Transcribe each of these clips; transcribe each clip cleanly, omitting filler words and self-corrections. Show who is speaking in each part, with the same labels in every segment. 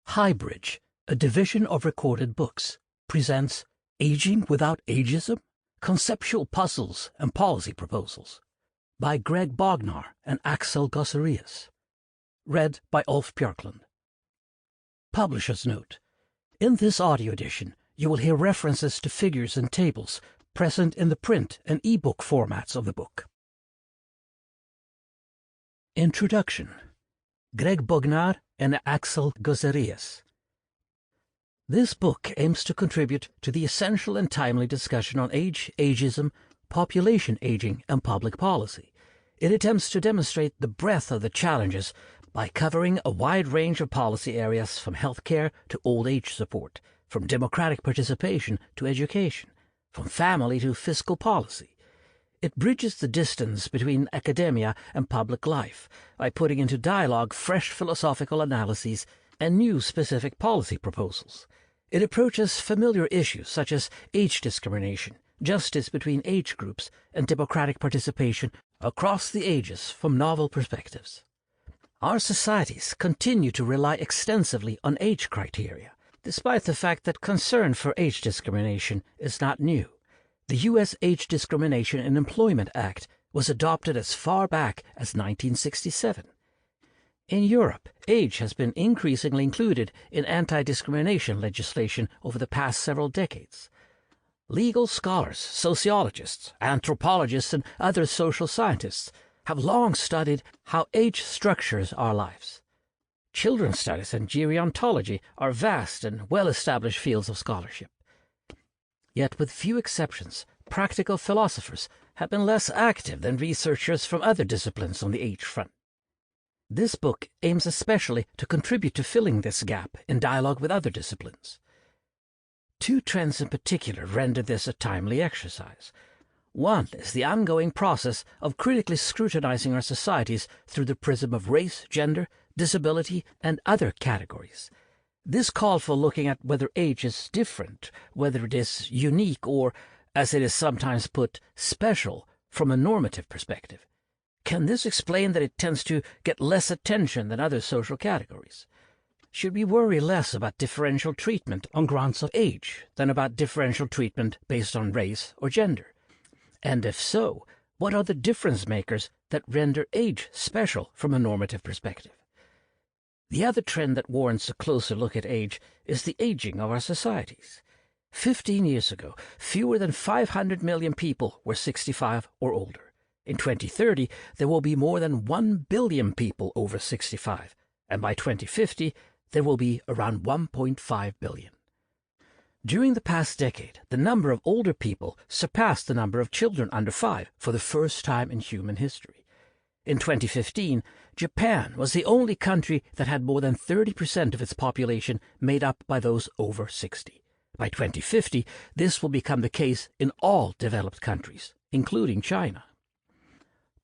Speaker 1: HighBridge, a division of Recorded Books, presents Aging Without Ageism? Conceptual Puzzles and Policy Proposals by Greg Bognar and Axel Gosseries. Read by Ulf Bjorklund. Publisher's Note: in this audio edition, you will hear references to figures and tables present in the print and e-book formats of the book. Introduction. Greg Bognar and Axel Gosseries. This book aims to contribute to the essential and timely discussion on age, ageism, population aging, and public policy. It attempts to demonstrate the breadth of the challenges by covering a wide range of policy areas from healthcare to old age support, from democratic participation to education, from family to fiscal policy. It bridges the distance between academia and public life by putting into dialogue fresh philosophical analyses and new specific policy proposals. It approaches familiar issues such as age discrimination, justice between age groups, and democratic participation across the ages from novel perspectives. Our societies continue to rely extensively on age criteria, despite the fact that concern for age discrimination is not new. The U.S. Age Discrimination in Employment Act was adopted as far back as 1967. In Europe, age has been increasingly included in anti-discrimination legislation over the past several decades. Legal scholars, sociologists, anthropologists, and other social scientists have long studied how age structures our lives. Children's studies and gerontology are vast and well-established fields of scholarship. Yet, with few exceptions, practical philosophers have been less active than researchers from other disciplines on the age front. This book aims especially to contribute to filling this gap in dialogue with other disciplines. Two trends in particular render this a timely exercise. One is the ongoing process of critically scrutinizing our societies through the prism of race, gender, disability, and other categories. This call for looking at whether age is different, whether it is unique, or, as it is sometimes put, special from a normative perspective. Can this explain that it tends to get less attention than other social categories? Should we worry less about differential treatment on grounds of age than about differential treatment based on race or gender? And if so, what are the difference makers that render age special from a normative perspective? The other trend that warrants a closer look at age is the aging of our societies. 15 years ago, fewer than 500 million people were 65 or older. In 2030, there will be more than 1 billion people over 65, and by 2050, there will be around 1.5 billion. During the past decade, the number of older people surpassed the number of children under 5 for the first time in human history. In 2015, Japan was the only country that had more than 30% of its population made up by those over 60. By 2050, this will become the case in all developed countries, including China.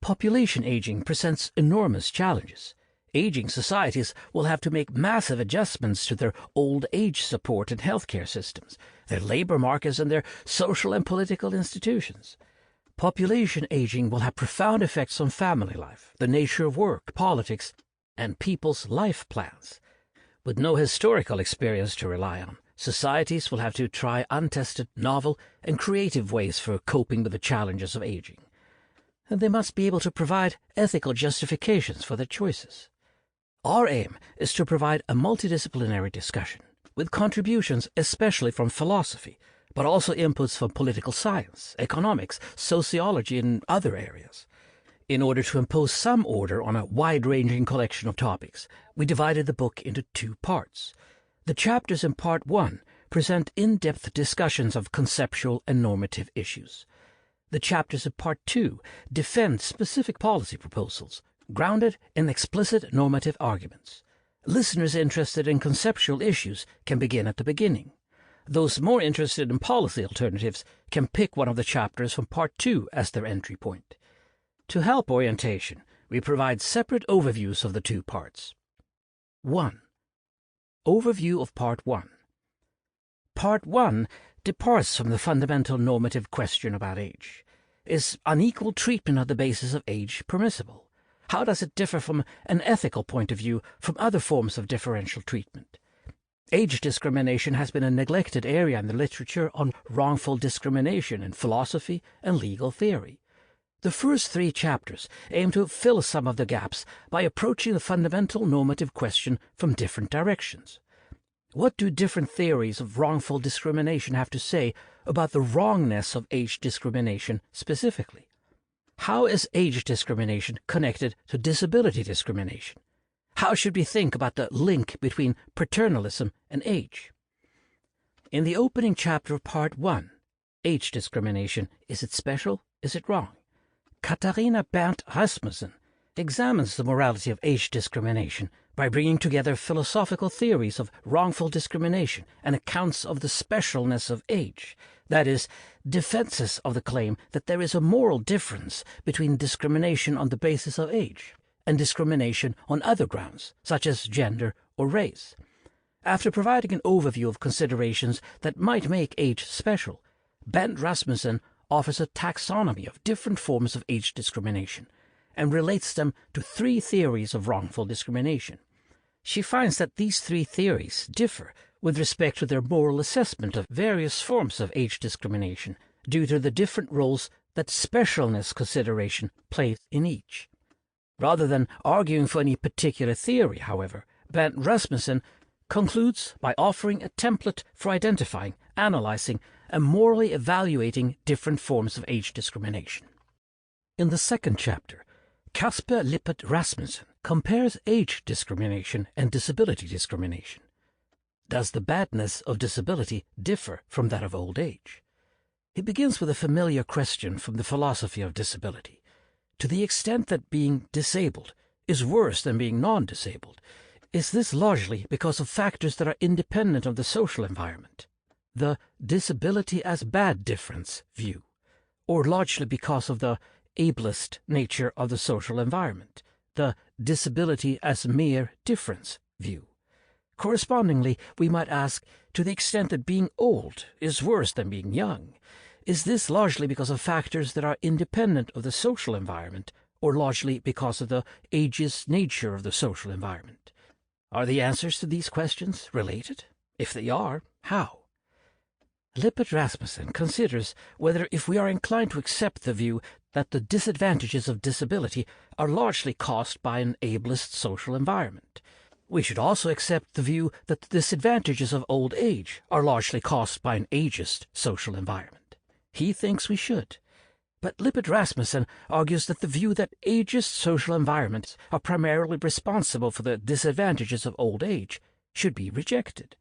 Speaker 1: Population aging presents enormous challenges. Aging societies will have to make massive adjustments to their old age support and healthcare systems, their labor markets, and their social and political institutions. Population aging will have profound effects on family life, the nature of work, politics, and people's life plans. With no historical experience to rely on, societies will have to try untested, novel, and creative ways for coping with the challenges of aging. And they must be able to provide ethical justifications for their choices. Our aim is to provide a multidisciplinary discussion, with contributions especially from philosophy, but also inputs from political science, economics, sociology, and other areas. In order to impose some order on a wide-ranging collection of topics, we divided the book into 2 parts. The chapters in Part 1 present in-depth discussions of conceptual and normative issues. The chapters in Part 2 defend specific policy proposals, grounded in explicit normative arguments. Listeners interested in conceptual issues can begin at the beginning. Those more interested in policy alternatives can pick one of the chapters from Part 2 as their entry point. To help orientation, we provide separate overviews of the 2 parts. 1. Overview of Part 1. Part 1 departs from the fundamental normative question about age. Is unequal treatment on the basis of age permissible? How does it differ from an ethical point of view from other forms of differential treatment? Age discrimination has been a neglected area in the literature on wrongful discrimination in philosophy and legal theory. The first 3 chapters aim to fill some of the gaps by approaching the fundamental normative question from different directions. What do different theories of wrongful discrimination have to say about the wrongness of age discrimination specifically? How is age discrimination connected to disability discrimination? How should we think about the link between paternalism and age? In the opening chapter of Part 1, Age Discrimination, Is It Special? Is It Wrong? Katharina Berndt Rasmussen examines the morality of age discrimination by bringing together philosophical theories of wrongful discrimination and accounts of the specialness of age, that is, defenses of the claim that there is a moral difference between discrimination on the basis of age and discrimination on other grounds, such as gender or race. After providing an overview of considerations that might make age special, Berndt Rasmussen offers a taxonomy of different forms of age discrimination and relates them to 3 theories of wrongful discrimination. She finds that these 3 theories differ with respect to their moral assessment of various forms of age discrimination due to the different roles that specialness consideration plays in each. Rather than arguing for any particular theory, however, Berndt Rasmussen concludes by offering a template for identifying, analyzing, and morally evaluating different forms of age discrimination. In the second chapter, Casper Lippert Rasmussen compares age discrimination and disability discrimination. Does the badness of disability differ from that of old age? He begins with a familiar question from the philosophy of disability. To the extent that being disabled is worse than being non-disabled, is this largely because of factors that are independent of the social environment, the disability as bad difference view, or largely because of the ableist nature of the social environment, the disability as mere difference view? Correspondingly, we might ask, to the extent that being old is worse than being young, is this largely because of factors that are independent of the social environment, or largely because of the ageist nature of the social environment? Are the answers to these questions related? If they are, how? Lippert Rasmussen considers whether, if we are inclined to accept the view that the disadvantages of disability are largely caused by an ableist social environment, we should also accept the view that the disadvantages of old age are largely caused by an ageist social environment. He thinks we should. But Lippert Rasmussen argues that the view that ageist social environments are primarily responsible for the disadvantages of old age should be rejected.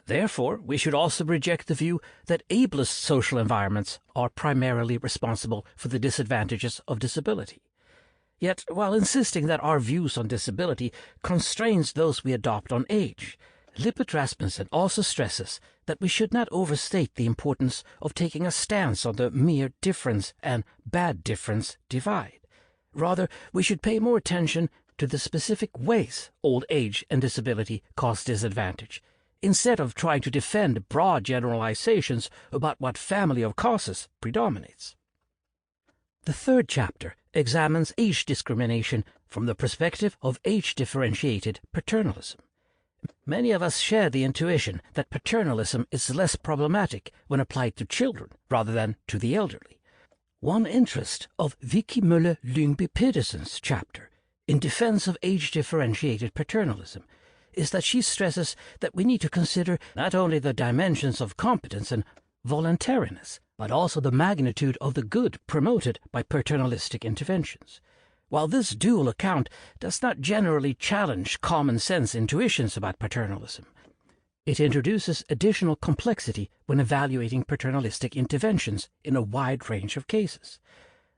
Speaker 1: Therefore, we should also reject the view that ableist social environments are primarily responsible for the disadvantages of disability. Yet, while insisting that our views on disability constrains those we adopt on age, Lippert Rasmussen also stresses that we should not overstate the importance of taking a stance on the mere difference and bad difference divide. Rather, we should pay more attention to the specific ways old age and disability cause disadvantage, instead of trying to defend broad generalizations about what family of causes predominates. The third chapter examines age discrimination from the perspective of age-differentiated paternalism. Many of us share the intuition that paternalism is less problematic when applied to children rather than to the elderly. One interest of Vicky Müller-Lyngby Pedersen's chapter in defense of age-differentiated paternalism is that she stresses that we need to consider not only the dimensions of competence and voluntariness, but also the magnitude of the good promoted by paternalistic interventions. While this dual account does not generally challenge common sense intuitions about paternalism, it introduces additional complexity when evaluating paternalistic interventions in a wide range of cases.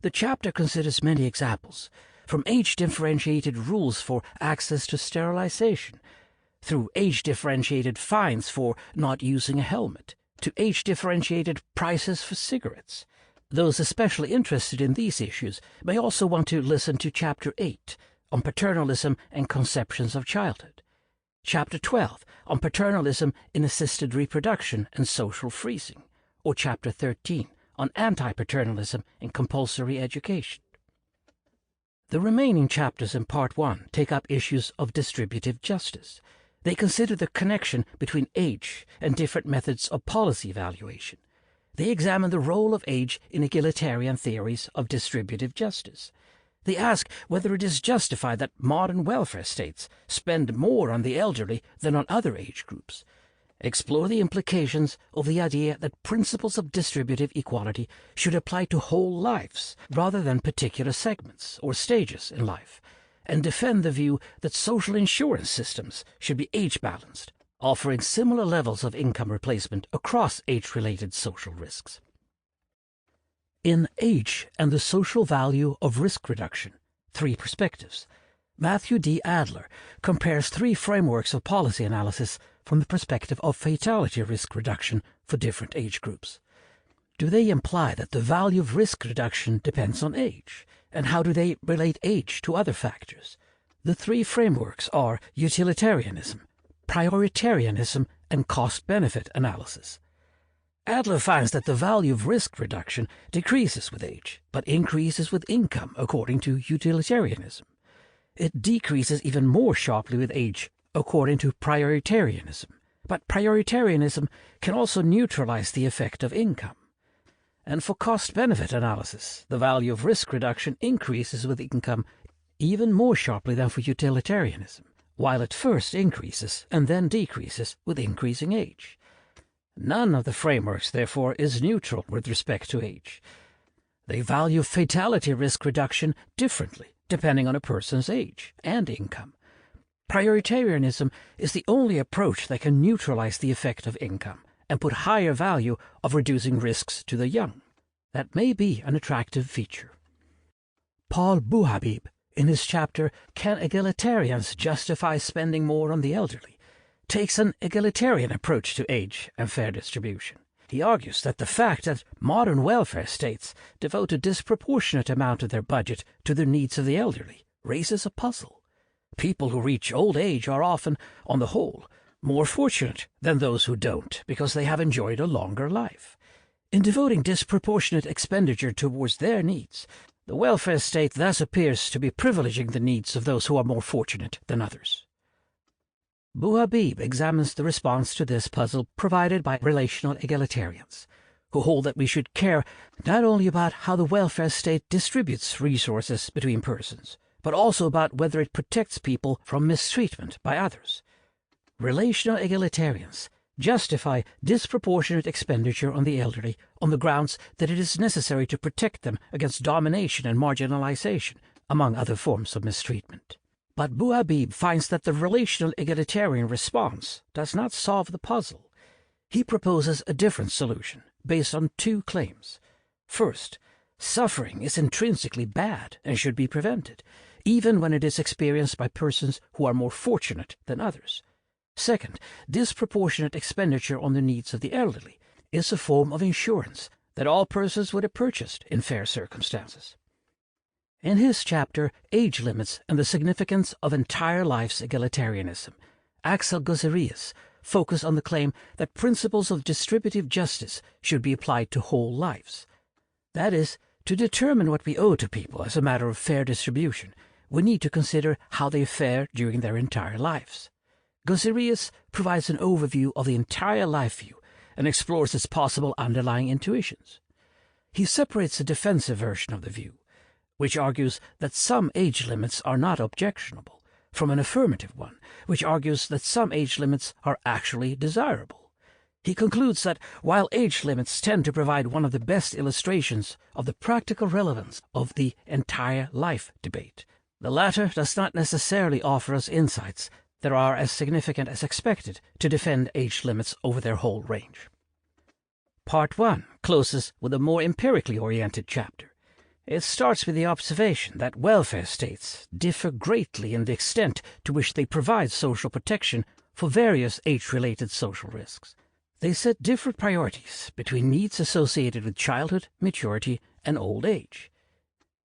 Speaker 1: The chapter considers many examples, from age-differentiated rules for access to sterilization, through age-differentiated fines for not using a helmet, to age-differentiated prices for cigarettes. Those especially interested in these issues may also want to listen to Chapter 8 on paternalism and conceptions of childhood, Chapter 12 on paternalism in assisted reproduction and social freezing, or Chapter 13 on anti-paternalism in compulsory education. The remaining chapters in Part 1 take up issues of distributive justice. They consider the connection between age and different methods of policy evaluation. They examine the role of age in egalitarian theories of distributive justice. They ask whether it is justified that modern welfare states spend more on the elderly than on other age groups. Explore the implications of the idea that principles of distributive equality should apply to whole lives rather than particular segments or stages in life, and defend the view that social insurance systems should be age-balanced, offering similar levels of income replacement across age-related social risks. In Age and the Social Value of Risk Reduction, Three Perspectives, Matthew D. Adler compares three frameworks of policy analysis from the perspective of fatality risk reduction for different age groups. Do they imply that the value of risk reduction depends on age? And how do they relate age to other factors? The three frameworks are utilitarianism, prioritarianism, and cost-benefit analysis. Adler finds that the value of risk reduction decreases with age, but increases with income according to utilitarianism. It decreases even more sharply with age according to prioritarianism, but prioritarianism can also neutralize the effect of income. And for cost-benefit analysis, the value of risk reduction increases with income even more sharply than for utilitarianism, while it first increases and then decreases with increasing age. None of the frameworks, therefore, is neutral with respect to age. They value fatality risk reduction differently, depending on a person's age and income. Prioritarianism is the only approach that can neutralize the effect of income and put higher value of reducing risks to the young. That may be an attractive feature. Paul Bouhabib, in his chapter Can Egalitarians Justify Spending More on the Elderly?, takes an egalitarian approach to age and fair distribution. He argues that the fact that modern welfare states devote a disproportionate amount of their budget to the needs of the elderly raises a puzzle. People who reach old age are often, on the whole, more fortunate than those who don't because they have enjoyed a longer life. In devoting disproportionate expenditure towards their needs, the welfare state thus appears to be privileging the needs of those who are more fortunate than others. Bouhabib examines the response to this puzzle provided by relational egalitarians, who hold that we should care not only about how the welfare state distributes resources between persons, but also about whether it protects people from mistreatment by others. Relational egalitarians justify disproportionate expenditure on the elderly on the grounds that it is necessary to protect them against domination and marginalization, among other forms of mistreatment. But Bouhabib finds that the relational egalitarian response does not solve the puzzle. He proposes a different solution based on two claims. First, suffering is intrinsically bad and should be prevented, even when it is experienced by persons who are more fortunate than others. Second, disproportionate expenditure on the needs of the elderly is a form of insurance that all persons would have purchased in fair circumstances. In his chapter, Age Limits and the Significance of Entire Life's Egalitarianism, Axel Gosseries focus on the claim that principles of distributive justice should be applied to whole lives. That is, to determine what we owe to people as a matter of fair distribution, we need to consider how they fare during their entire lives. Gosseries provides an overview of the entire life view and explores its possible underlying intuitions. He separates a defensive version of the view, which argues that some age limits are not objectionable, from an affirmative one, which argues that some age limits are actually desirable. He concludes that while age limits tend to provide one of the best illustrations of the practical relevance of the entire life debate, the latter does not necessarily offer us insights that are as significant as expected to defend age limits over their whole range. Part 1 closes with a more empirically oriented chapter. It starts with the observation that welfare states differ greatly in the extent to which they provide social protection for various age-related social risks. They set different priorities between needs associated with childhood, maturity, and old age.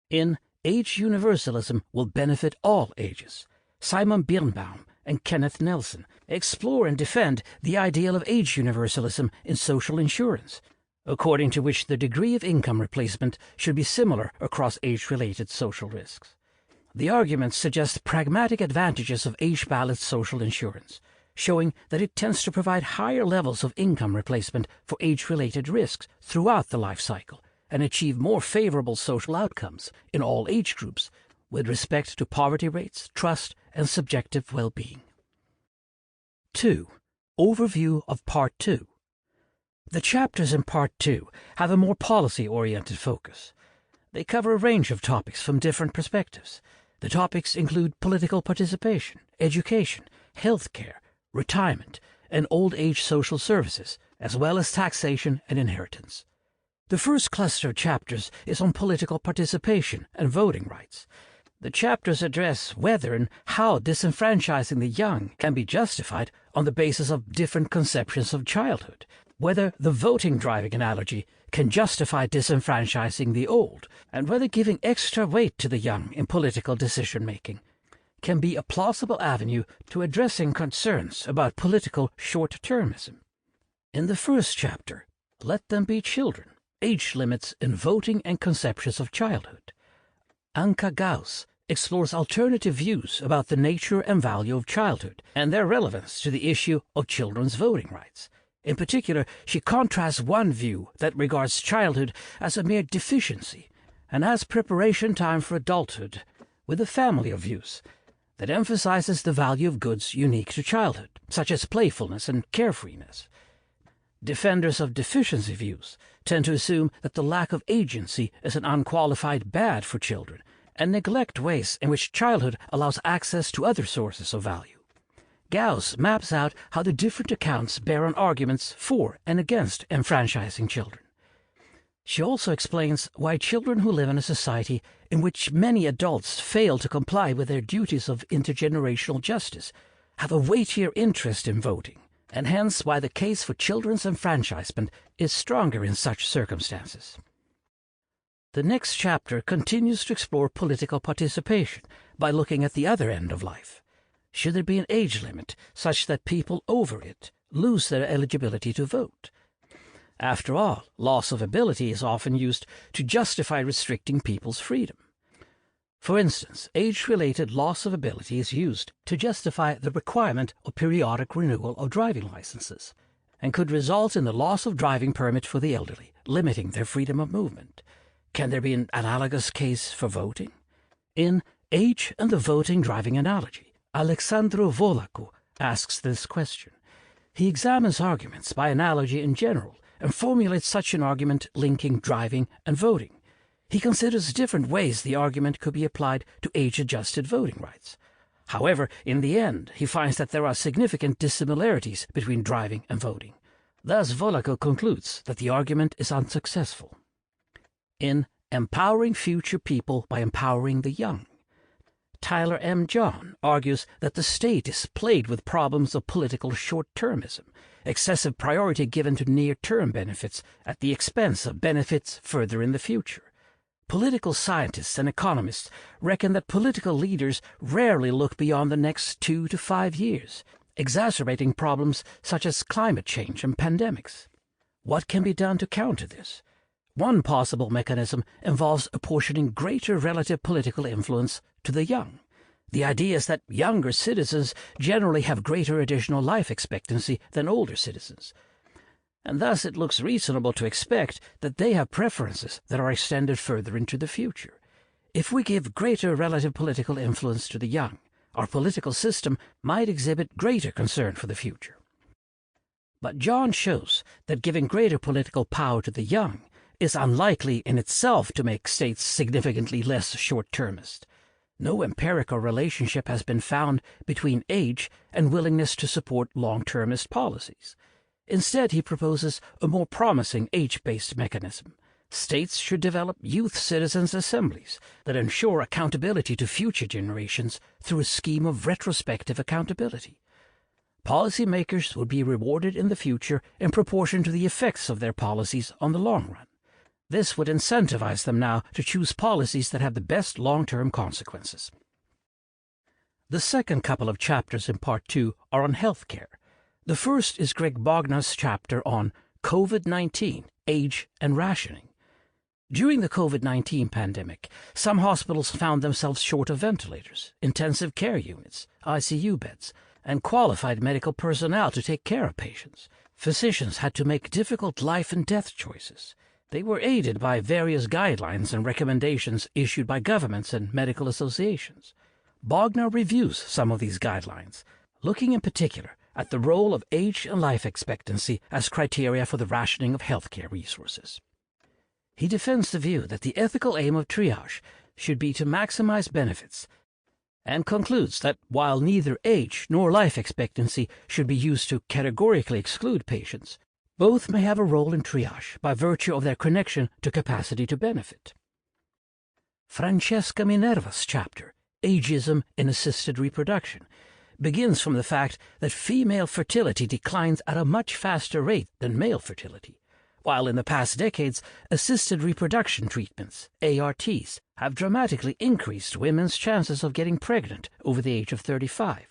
Speaker 1: In Age Universalism Will Benefit All Ages, Simon Birnbaum and Kenneth Nelson explore and defend the ideal of age universalism in social insurance, according to which the degree of income replacement should be similar across age-related social risks. The arguments suggest pragmatic advantages of age-balanced social insurance, showing that it tends to provide higher levels of income replacement for age-related risks throughout the life cycle and achieve more favorable social outcomes in all age groups with respect to poverty rates, trust, and subjective well-being. 2. Overview of Part 2. The chapters in Part 2 have a more policy-oriented focus. They cover a range of topics from different perspectives. The topics include political participation, education, healthcare, retirement, and old age social services, as well as taxation and inheritance. The first cluster of chapters is on political participation and voting rights. The chapters address whether and how disenfranchising the young can be justified on the basis of different conceptions of childhood, whether the voting driving analogy can justify disenfranchising the old, and whether giving extra weight to the young in political decision-making can be a plausible avenue to addressing concerns about political short-termism. In the first chapter, Let Them Be Children, Age Limits in Voting and Conceptions of Childhood, Anka Gauss explores alternative views about the nature and value of childhood and their relevance to the issue of children's voting rights. In particular, she contrasts one view that regards childhood as a mere deficiency and as preparation time for adulthood with a family of views that emphasizes the value of goods unique to childhood, such as playfulness and carefreeness. Defenders of deficiency views tend to assume that the lack of agency is an unqualified bad for children and neglect ways in which childhood allows access to other sources of value. Gauss maps out how the different accounts bear on arguments for and against enfranchising children. She also explains why children who live in a society in which many adults fail to comply with their duties of intergenerational justice have a weightier interest in voting, and hence why the case for children's enfranchisement is stronger in such circumstances. The next chapter continues to explore political participation by looking at the other end of life. Should there be an age limit such that people over it lose their eligibility to vote? After all, loss of ability is often used to justify restricting people's freedom. For instance, age-related loss of ability is used to justify the requirement of periodic renewal of driving licenses, and could result in the loss of driving permit for the elderly, limiting their freedom of movement. Can there be an analogous case for voting? In Age and the Voting Driving Analogy, Alexandru Volacu asks this question. He examines arguments by analogy in general and formulates such an argument linking driving and voting. He considers different ways the argument could be applied to age-adjusted voting rights. However, in the end, he finds that there are significant dissimilarities between driving and voting. Thus, Volacu concludes that the argument is unsuccessful. In Empowering Future People by Empowering the Young, Tyler M. John argues that the state is plagued with problems of political short-termism, excessive priority given to near-term benefits at the expense of benefits further in the future. Political scientists and economists reckon that political leaders rarely look beyond the next 2 to 5 years, exacerbating problems such as climate change and pandemics. What can be done to counter this? One possible mechanism involves apportioning greater relative political influence to the young. The idea is that younger citizens generally have greater additional life expectancy than older citizens, and thus it looks reasonable to expect that they have preferences that are extended further into the future. If we give greater relative political influence to the young, our political system might exhibit greater concern for the future. But John shows that giving greater political power to the young is unlikely in itself to make states significantly less short-termist. No empirical relationship has been found between age and willingness to support long-termist policies. Instead, he proposes a more promising age-based mechanism. States should develop youth citizens' assemblies that ensure accountability to future generations through a scheme of retrospective accountability. Policymakers would be rewarded in the future in proportion to the effects of their policies on the long run. This would incentivize them now to choose policies that have the best long-term consequences. The second couple of chapters in Part 2 are on healthcare. The first is Greg Bogna's chapter on COVID-19, Age and Rationing. During the COVID-19 pandemic, some hospitals found themselves short of ventilators, intensive care units, ICU beds, and qualified medical personnel to take care of patients. Physicians had to make difficult life and death choices. They were aided by various guidelines and recommendations issued by governments and medical associations. Bogner reviews some of these guidelines, looking in particular at the role of age and life expectancy as criteria for the rationing of healthcare resources. He defends the view that the ethical aim of triage should be to maximize benefits, and concludes that while neither age nor life expectancy should be used to categorically exclude patients, both may have a role in triage by virtue of their connection to capacity to benefit. Francesca Minerva's chapter, Ageism in Assisted Reproduction, begins from the fact that female fertility declines at a much faster rate than male fertility, while in the past decades, assisted reproduction treatments, ARTs, have dramatically increased women's chances of getting pregnant over the age of 35.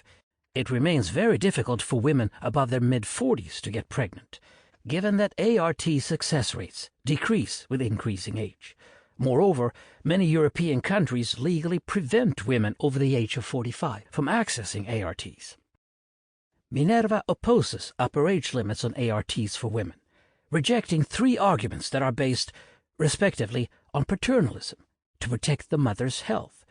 Speaker 1: It remains very difficult for women above their mid-40s to get pregnant, given that ART success rates decrease with increasing age. Moreover, many European countries legally prevent women over the age of 45 from accessing ARTs. Minerva opposes upper age limits on ARTs for women, rejecting three arguments that are based, respectively, on paternalism, to protect the mother's health,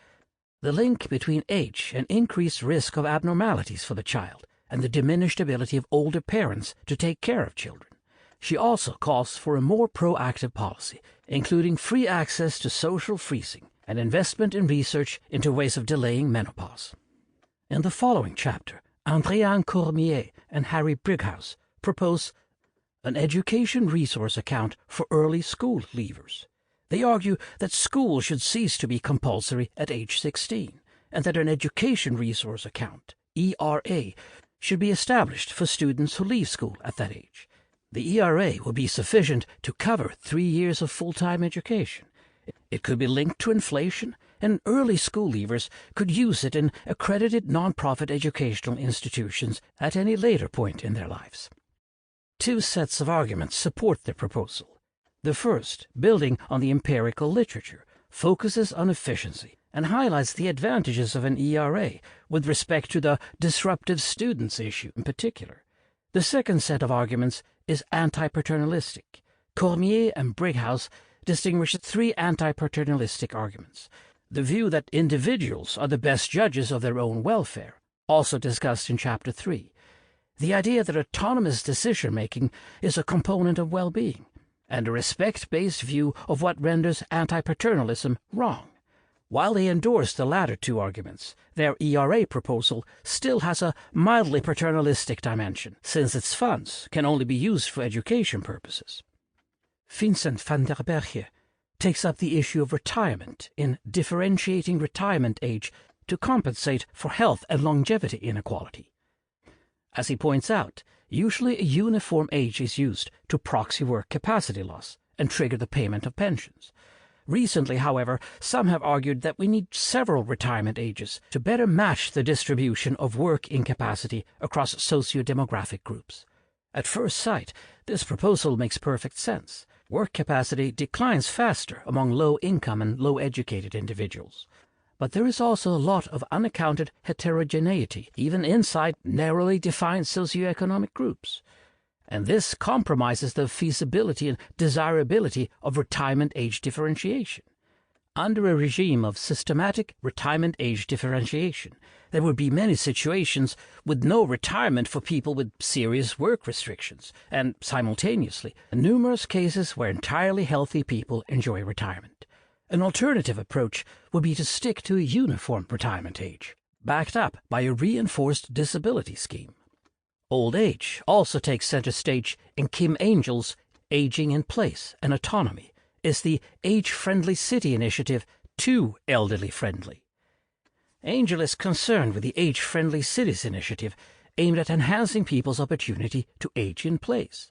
Speaker 1: the link between age and increased risk of abnormalities for the child, and the diminished ability of older parents to take care of children. She also calls for a more proactive policy, including free access to social freezing and investment in research into ways of delaying menopause. In the following chapter, Andréane Cormier and Harry Brighouse propose an education resource account for early school leavers. They argue that school should cease to be compulsory at age 16, and that an education resource account, ERA, should be established for students who leave school at that age. The ERA will be sufficient to cover 3 years of full-time education. It could be linked to inflation, and early school leavers could use it in accredited non-profit educational institutions at any later point in their lives. Two sets of arguments support the proposal. The first, building on the empirical literature, focuses on efficiency and highlights the advantages of an ERA with respect to the disruptive students issue in particular. The second set of arguments is anti-paternalistic. Cormier and Brighouse distinguish three anti-paternalistic arguments. The view that individuals are the best judges of their own welfare, also discussed in Chapter 3. The idea that autonomous decision-making is a component of well-being, and a respect-based view of what renders anti-paternalism wrong. While they endorse the latter two arguments, their ERA proposal still has a mildly paternalistic dimension, since its funds can only be used for education purposes. Vincent van der Berge takes up the issue of retirement in differentiating retirement age to compensate for health and longevity inequality. As he points out, usually a uniform age is used to proxy work capacity loss and trigger the payment of pensions. Recently, however, some have argued that we need several retirement ages to better match the distribution of work incapacity across socio-demographic groups. At first sight, this proposal makes perfect sense. Work capacity declines faster among low-income and low-educated individuals. But there is also a lot of unaccounted heterogeneity, even inside narrowly defined socioeconomic groups. And this compromises the feasibility and desirability of retirement age differentiation. Under a regime of systematic retirement age differentiation, there would be many situations with no retirement for people with serious work restrictions, and simultaneously, numerous cases where entirely healthy people enjoy retirement. An alternative approach would be to stick to a uniform retirement age, backed up by a reinforced disability scheme. Old age also takes center stage in Kim Angel's Aging in Place and Autonomy. Is the age-friendly city initiative too elderly-friendly? Angel is concerned with the age-friendly cities initiative aimed at enhancing people's opportunity to age in place.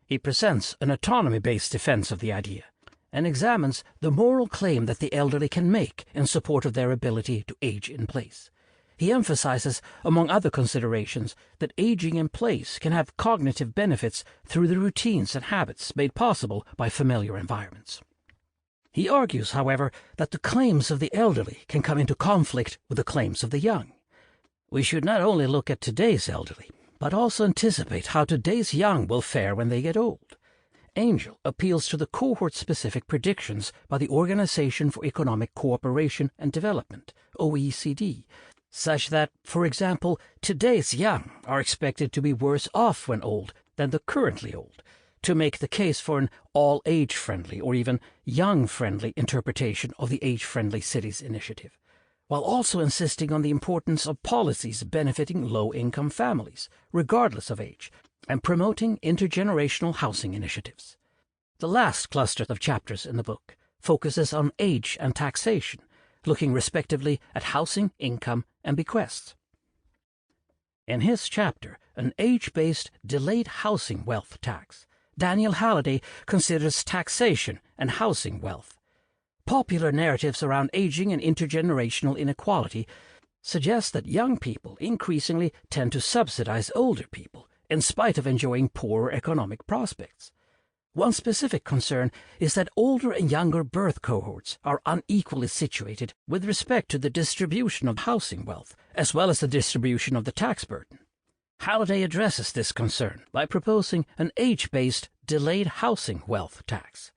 Speaker 1: He presents an autonomy-based defense of the idea and examines the moral claim that the elderly can make in support of their ability to age in place. He emphasizes, among other considerations, that aging in place can have cognitive benefits through the routines and habits made possible by familiar environments. He argues, however, that the claims of the elderly can come into conflict with the claims of the young. We should not only look at today's elderly, but also anticipate how today's young will fare when they get old. Angel appeals to the cohort-specific predictions by the Organization for Economic Cooperation and Development, OECD, such that, for example, today's young are expected to be worse off when old than the currently old, to make the case for an all-age-friendly or even young-friendly interpretation of the Age-Friendly Cities initiative, while also insisting on the importance of policies benefiting low-income families, regardless of age, and promoting intergenerational housing initiatives. The last cluster of chapters in the book focuses on age and taxation, looking respectively at housing, income, and bequests. In his chapter, An Age-Based Delayed Housing Wealth Tax, Daniel Halliday considers taxation and housing wealth. Popular narratives around aging and intergenerational inequality suggest that young people increasingly tend to subsidize older people, in spite of enjoying poorer economic prospects. One specific concern is that older and younger birth cohorts are unequally situated with respect to the distribution of housing wealth, as well as the distribution of the tax burden. Halliday addresses this concern by proposing an age-based delayed housing wealth tax.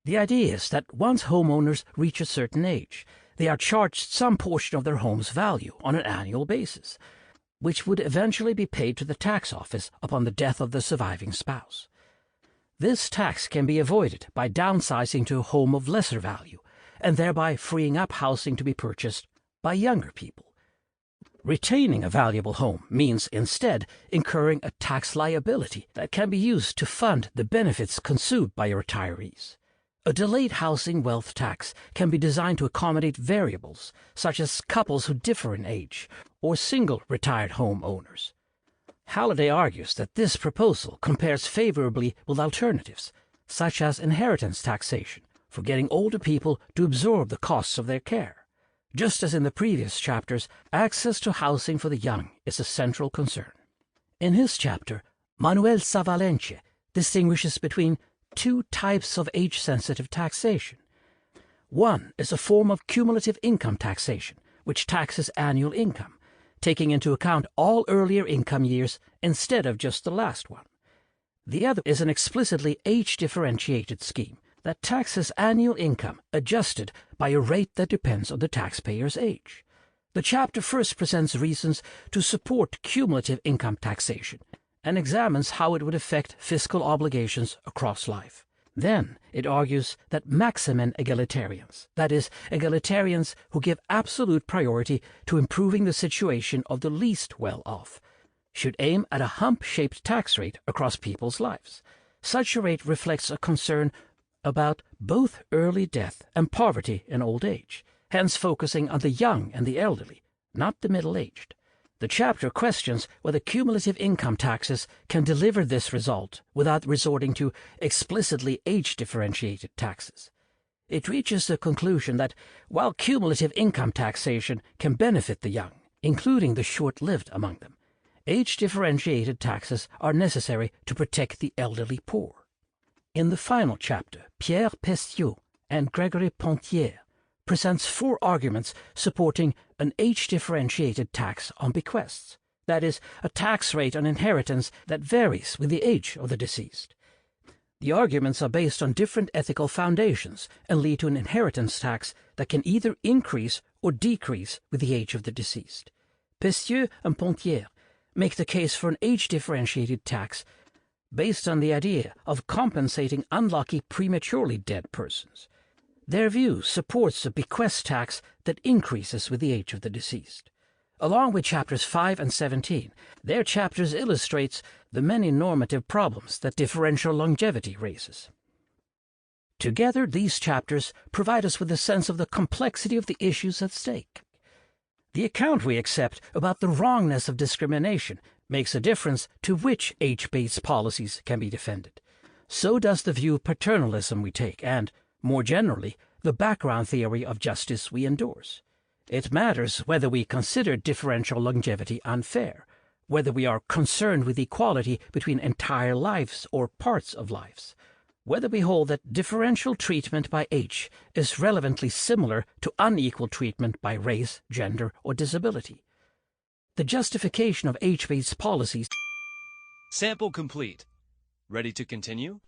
Speaker 1: The idea is that once homeowners reach a certain age, they are charged some portion of their home's value on an annual basis, which would eventually be paid to the tax office upon the death of the surviving spouse. This tax can be avoided by downsizing to a home of lesser value, and thereby freeing up housing to be purchased by younger people. Retaining a valuable home means instead incurring a tax liability that can be used to fund the benefits consumed by retirees. A delayed housing wealth tax can be designed to accommodate variables, such as couples who differ in age, or single retired home owners. Halliday argues that this proposal compares favorably with alternatives, such as inheritance taxation, for getting older people to absorb the costs of their care. Just as in the previous chapters, access to housing for the young is a central concern. In his chapter, Manuel Savalenche distinguishes between two types of age-sensitive taxation. One is a form of cumulative income taxation, which taxes annual income, taking into account all earlier income years instead of just the last one. The other is an explicitly age-differentiated scheme that taxes annual income adjusted by a rate that depends on the taxpayer's age. The chapter first presents reasons to support cumulative income taxation and examines how it would affect fiscal obligations across life. Then it argues that maximin egalitarians, that is, egalitarians who give absolute priority to improving the situation of the least well-off, should aim at a hump-shaped tax rate across people's lives. Such a rate reflects a concern about both early death and poverty in old age, hence focusing on the young and the elderly, not the middle-aged. The chapter questions whether cumulative income taxes can deliver this result without resorting to explicitly age-differentiated taxes. It reaches the conclusion that while cumulative income taxation can benefit the young, including the short-lived among them, age-differentiated taxes are necessary to protect the elderly poor. In the final chapter, Pierre Pestiot and Gregory Pontier presents 4 arguments supporting an age-differentiated tax on bequests, that is, a tax rate on inheritance that varies with the age of the deceased. The arguments are based on different ethical foundations and lead to an inheritance tax that can either increase or decrease with the age of the deceased. Pestieux and Pontier make the case for an age-differentiated tax based on the idea of compensating unlucky prematurely dead persons. Their view supports a bequest tax that increases with the age of the deceased. Along with chapters 5 and 17, their chapters illustrates the many normative problems that differential longevity raises. Together, these chapters provide us with a sense of the complexity of the issues at stake. The account we accept about the wrongness of discrimination makes a difference to which age-based policies can be defended. So does the view of paternalism we take and, more generally, the background theory of justice we endorse. It matters whether we consider differential longevity unfair, whether we are concerned with equality between entire lives or parts of lives, whether we hold that differential treatment by age is relevantly similar to unequal treatment by race, gender, or disability. the justification of age-based policies.
Speaker 2: Sample complete. Ready to continue?